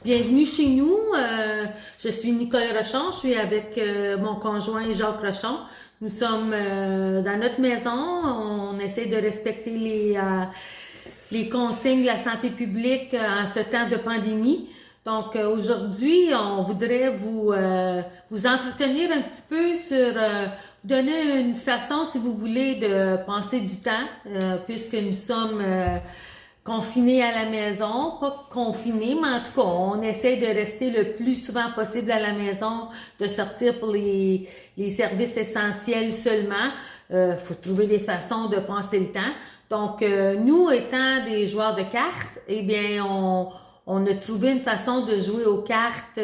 Bienvenue chez nous. Je suis Nicole Rochon. Je suis avec mon conjoint Jacques Rochon. Nous sommes dans notre maison. On essaie de respecter les consignes de la santé publique en ce temps de pandémie. Donc aujourd'hui, on voudrait vous entretenir un petit peu sur vous donner une façon, si vous voulez, de passer du temps, puisque nous sommes confinés à la maison, pas confinés, mais en tout cas, on essaie de rester le plus souvent possible à la maison, de sortir pour les services essentiels seulement. Faut trouver des façons de passer le temps. Donc, nous étant des joueurs de cartes, eh bien, on a trouvé une façon de jouer aux cartes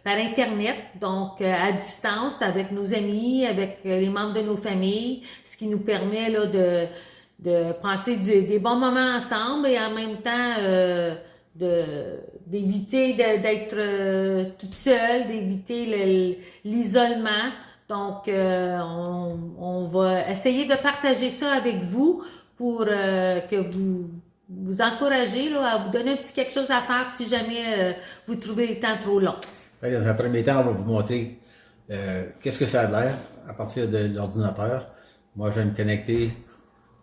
par Internet, donc à distance, avec nos amis, avec les membres de nos familles, ce qui nous permet là, de passer des bons moments ensemble et en même temps d'éviter d'être toute seule, d'éviter l'isolement. Donc, on va essayer de partager ça avec vous pour que vous encourager là, à vous donner un petit quelque chose à faire si jamais vous trouvez le temps trop long. Dans un premier temps, on va vous montrer qu'est-ce que ça a l'air à partir de l'ordinateur. Moi, je vais me connecter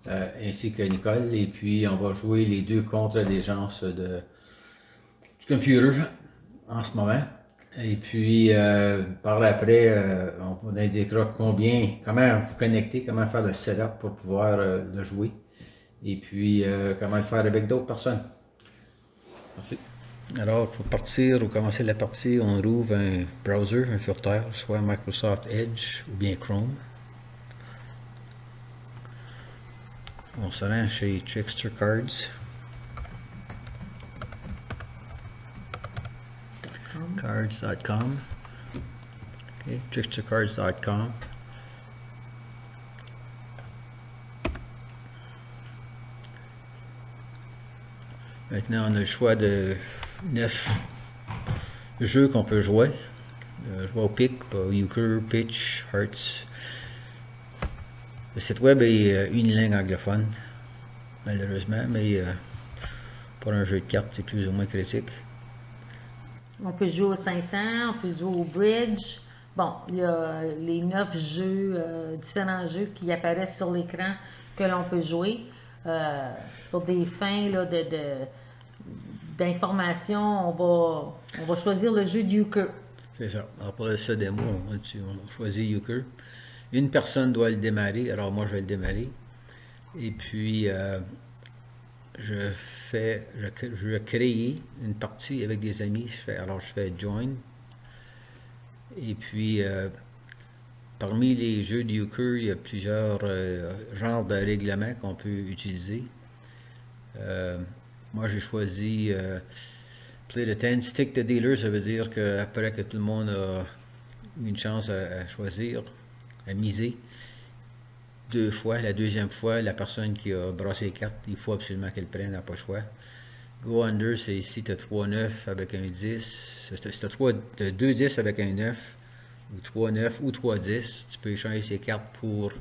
ainsi que Nicole, et puis on va jouer les deux contre les gens du computer en ce moment. Et puis par après, on vous indiquera comment vous connecter, comment faire le setup pour pouvoir le jouer, et puis comment le faire avec d'autres personnes. Merci. Alors, pour partir ou commencer la partie, on ouvre un browser, un furteur, soit Microsoft Edge ou bien Chrome. On se rend chez Trickster Cards. Cards.com. Okay, trickstercards.com. Maintenant, on a le choix de 9 jeux qu'on peut jouer. Jouer au pic, au euchre, pitch, hearts. Le site web est unilingue anglophone, malheureusement, mais pour un jeu de cartes, c'est plus ou moins critique. On peut jouer au 500, on peut jouer au bridge. Bon, il y a les 9 jeux, différents jeux qui apparaissent sur l'écran que l'on peut jouer. Pour des fins là, d'information, on va choisir le jeu du euchre. C'est ça. Alors pour ce démo, on choisit euchre. Une personne doit le démarrer, alors moi je vais le démarrer. Et puis je vais créer une partie avec des amis. Je fais join. Et puis parmi les jeux de euchre, il y a plusieurs genres de règlements qu'on peut utiliser. Moi j'ai choisi play the 10, stick the dealer, ça veut dire qu'après que tout le monde a eu une chance à choisir, à miser 2 fois, la deuxième fois, la personne qui a brassé les cartes, il faut absolument qu'elle prenne, elle n'a pas le choix. Go under, c'est ici, tu as 3-9 avec un 10. Si tu as 2 10 avec un 9, ou 3-9 ou 3-10, tu peux échanger ces cartes pour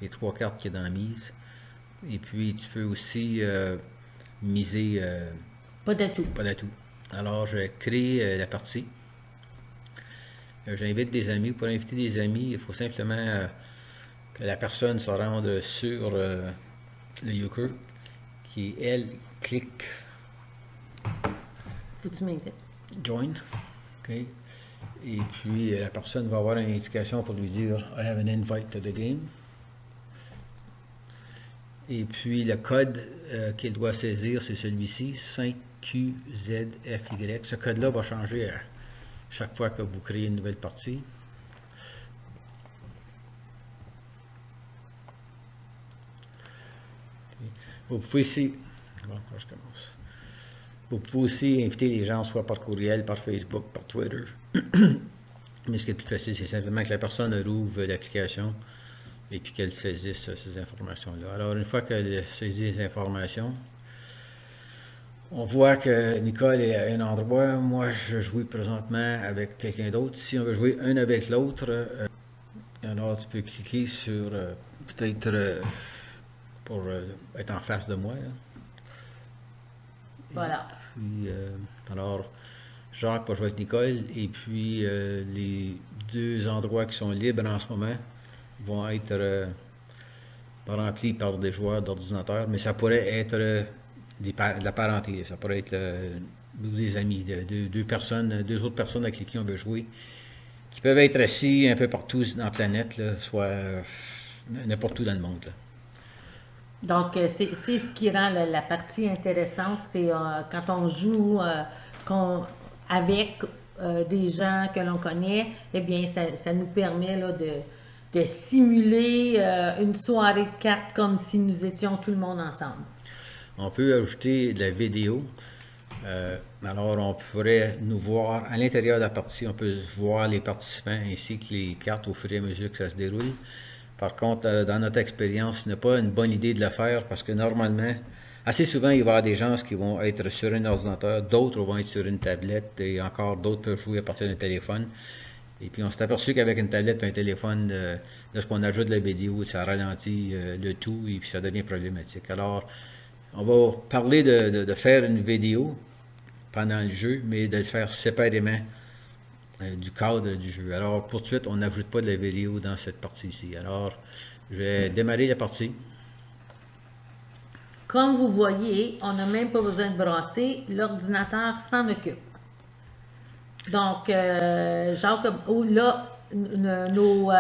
les 3 cartes qui est dans la mise. Et puis, tu peux aussi miser pas d'atout. Pas d'atout. Alors, je crée la partie. J'invite des amis. Pour inviter des amis, il faut simplement que la personne se rende sur le euchre, qui, elle, clique Faut-tu m'inviter? Join. Okay. Et puis, la personne va avoir une indication pour lui dire I have an invite to the game. Et puis, le code qu'il doit saisir, c'est celui-ci, 5QZFY. Ce code-là va changer à chaque fois que vous créez une nouvelle partie. Vous pouvez aussi, je commence. Vous pouvez aussi inviter les gens, soit par courriel, par Facebook, par Twitter. Mais ce qui est plus facile, c'est simplement que la personne ouvre l'application et puis qu'elle saisisse ces informations-là. Alors, une fois qu'elle saisit les informations, on voit que Nicole est à un endroit, moi je joue présentement avec quelqu'un d'autre. Si on veut jouer un avec l'autre, alors tu peux cliquer sur peut-être pour être en face de moi. Là. Voilà. Puis, alors, Jacques va jouer avec Nicole. Et puis, les deux endroits qui sont libres en ce moment vont être remplis par des joueurs d'ordinateur. Mais ça pourrait être de la parenté. Ça pourrait être des amis, deux personnes, deux autres personnes avec qui on veut jouer, qui peuvent être assis un peu partout dans la planète, là, soit n'importe où dans le monde, là. Donc, c'est ce qui rend la partie intéressante, c'est quand on joue avec des gens que l'on connaît, eh bien, ça nous permet là, de simuler une soirée de cartes comme si nous étions tout le monde ensemble. On peut ajouter de la vidéo. Alors, on pourrait nous voir à l'intérieur de la partie, on peut voir les participants ainsi que les cartes au fur et à mesure que ça se déroule. Par contre, dans notre expérience, ce n'est pas une bonne idée de le faire parce que normalement, assez souvent, il va y avoir des gens qui vont être sur un ordinateur, d'autres vont être sur une tablette et encore d'autres peuvent jouer à partir d'un téléphone. Et puis, on s'est aperçu qu'avec une tablette et un téléphone, lorsqu'on ajoute de la vidéo, ça ralentit le tout et puis ça devient problématique. Alors, on va parler de faire une vidéo pendant le jeu, mais de le faire séparément du cadre du jeu. Alors, pour tout de suite, on n'ajoute pas de la vidéo dans cette partie-ci. Alors, je vais démarrer la partie. Comme vous voyez, on n'a même pas besoin de brasser, l'ordinateur s'en occupe. Donc, Jacques, là, nos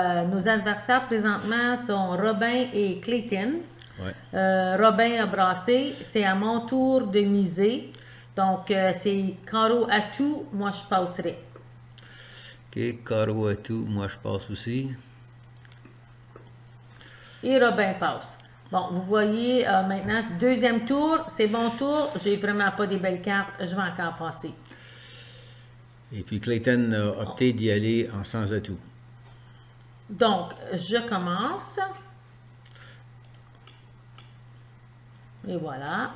adversaires présentement sont Robin et Clayton. Ouais. Robin a brassé, c'est à mon tour de miser. Donc, c'est carreau à tout, moi je passerai. Ok, carreau à tout, moi je passe aussi. Et Robin passe. Bon, vous voyez, maintenant, deuxième tour, c'est mon tour, j'ai vraiment pas des belles cartes, je vais encore passer. Et puis Clayton a opté d'y aller en sans atout. Donc, je commence. Et voilà.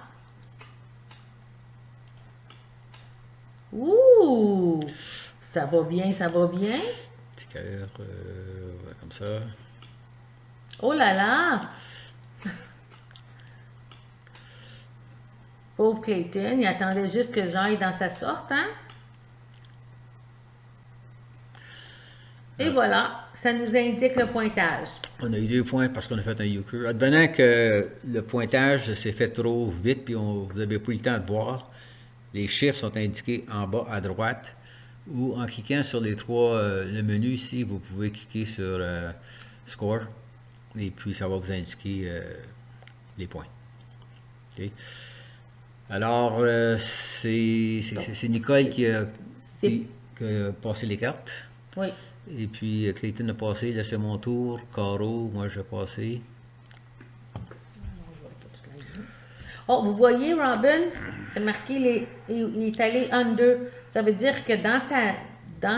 Ouh! Ça va bien, ça va bien. Petit cœur, comme ça. Oh là là! Pauvre Clayton, il attendait juste que j'aille dans sa sorte, hein? Et voilà, ça nous indique le pointage. On a eu 2 points parce qu'on a fait un euchre. Advenant que le pointage s'est fait trop vite puis vous n'avez pas eu le temps de voir, les chiffres sont indiqués en bas à droite ou en cliquant sur les trois, le menu ici, vous pouvez cliquer sur Score et puis ça va vous indiquer les points. Okay. Alors, c'est Nicole qui a passé les cartes. Oui. Et puis Clayton a passé, là c'est mon tour, carreau, moi je vais passer. Oh, vous voyez, Robin, c'est marqué, il est allé under. Ça veut dire que dans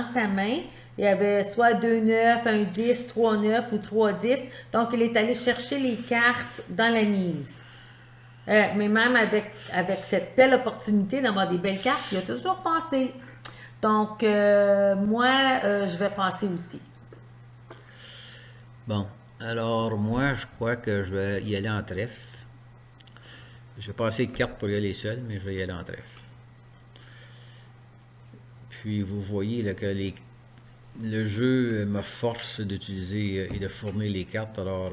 sa main, il y avait soit 2-9, 1-10, 3-9 ou 3-10. Donc, il est allé chercher les cartes dans la mise. Mais même avec cette belle opportunité d'avoir des belles cartes, il a toujours passé. Donc, moi, je vais passer aussi. Bon, alors moi, je crois que je vais y aller en trèfle. Je vais passer de carte pour y aller seul, mais je vais y aller en trèfle. Puis, vous voyez là, que le jeu me force d'utiliser et de fournir les cartes, alors...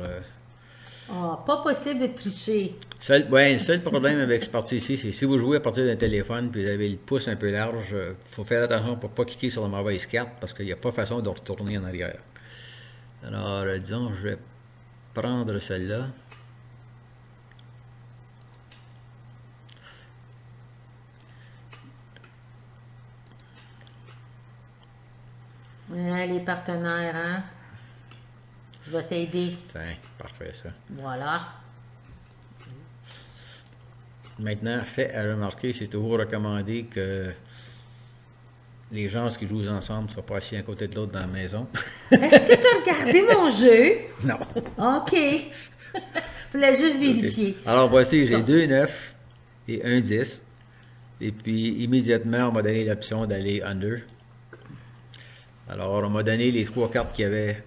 pas possible de tricher. Le seul problème avec ce parti-ci, c'est si vous jouez à partir d'un téléphone et vous avez le pouce un peu large, il faut faire attention pour ne pas cliquer sur la mauvaise carte parce qu'il n'y a pas façon de retourner en arrière. Alors, disons, je vais prendre celle-là. Les partenaires, hein? Je vais t'aider. Tiens, parfait ça. Voilà. Maintenant, fait à remarquer, c'est toujours recommandé que les gens qui jouent ensemble ne soient pas assis à côté de l'autre dans la maison. Est-ce que tu as regardé mon jeu? Non. OK. Je voulais juste vérifier. Okay. Alors voici, j'ai 2 9 et 1 10. Et puis immédiatement, on m'a donné l'option d'aller under. Alors on m'a donné les 3 cartes qu'il y avait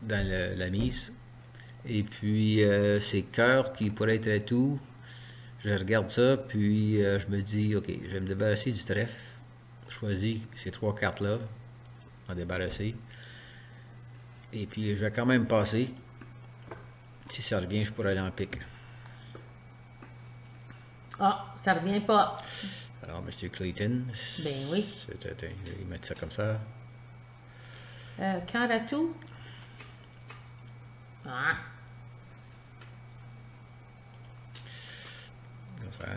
dans la mise. Et puis c'est cœur qui pourrait être à tout. Je regarde ça, puis je me dis, ok, je vais me débarrasser du trèfle. choisi ces 3 cartes-là, en débarrasser. Et puis, je vais quand même passer. Si ça revient, je pourrais aller en pique. Ah, ça revient pas. Alors, M. Clayton. Ben oui. Je vais mettre ça comme ça. Cœur à tout. Ah. Comme ça.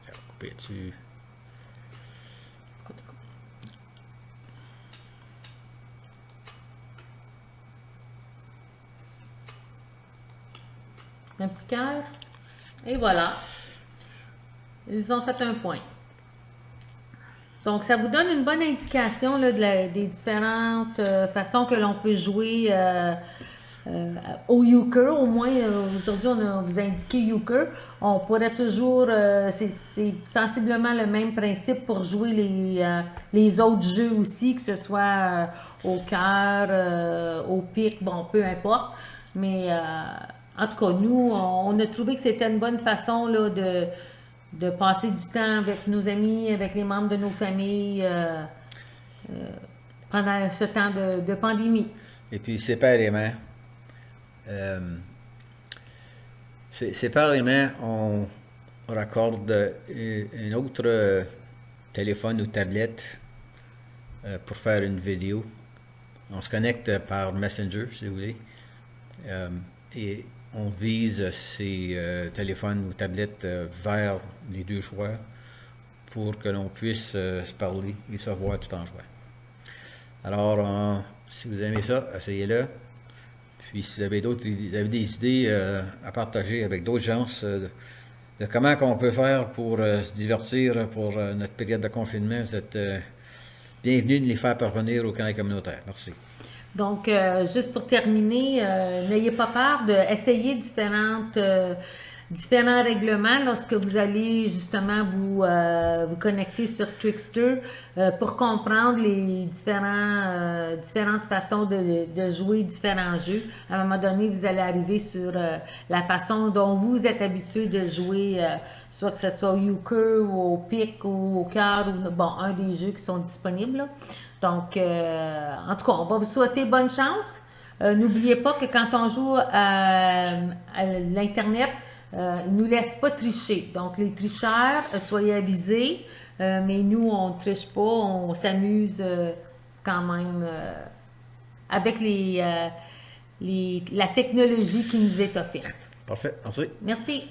Ça va couper dessus. Un petit cœur. Et voilà. Ils ont fait un point. Donc, ça vous donne une bonne indication là, des différentes façons que l'on peut jouer au euchre. Au moins, aujourd'hui, on a vous indiqué euchre. On pourrait toujours, c'est sensiblement le même principe pour jouer les autres jeux aussi, que ce soit au cœur, au pic, bon, peu importe. Mais en tout cas, nous, on a trouvé que c'était une bonne façon là, de passer du temps avec nos amis, avec les membres de nos familles pendant ce temps de pandémie. Et puis, séparément, on raccorde un autre téléphone ou tablette pour faire une vidéo. On se connecte par Messenger, si vous voulez, et on vise ces téléphones ou tablettes vers les deux joueurs pour que l'on puisse se parler et se voir tout en jouant. Alors, si vous aimez ça, essayez-le. Puis si vous avez des idées à partager avec d'autres gens de comment on peut faire pour se divertir pour notre période de confinement, vous êtes bienvenus de les faire parvenir au canal communautaire. Merci. Donc, juste pour terminer, n'ayez pas peur d'essayer différents règlements lorsque vous allez justement vous connecter sur Trickster pour comprendre les différentes façons de jouer différents jeux. À un moment donné, vous allez arriver sur la façon dont vous êtes habitué de jouer, soit que ce soit au euchre ou au pic ou au cœur, ou bon, un des jeux qui sont disponibles, là. Donc, en tout cas, on va vous souhaiter bonne chance. N'oubliez pas que quand on joue à l'Internet, ils ne nous laissent pas tricher. Donc, les tricheurs, soyez avisés, mais nous, on ne triche pas, on s'amuse quand même avec la technologie qui nous est offerte. Parfait, merci. Merci.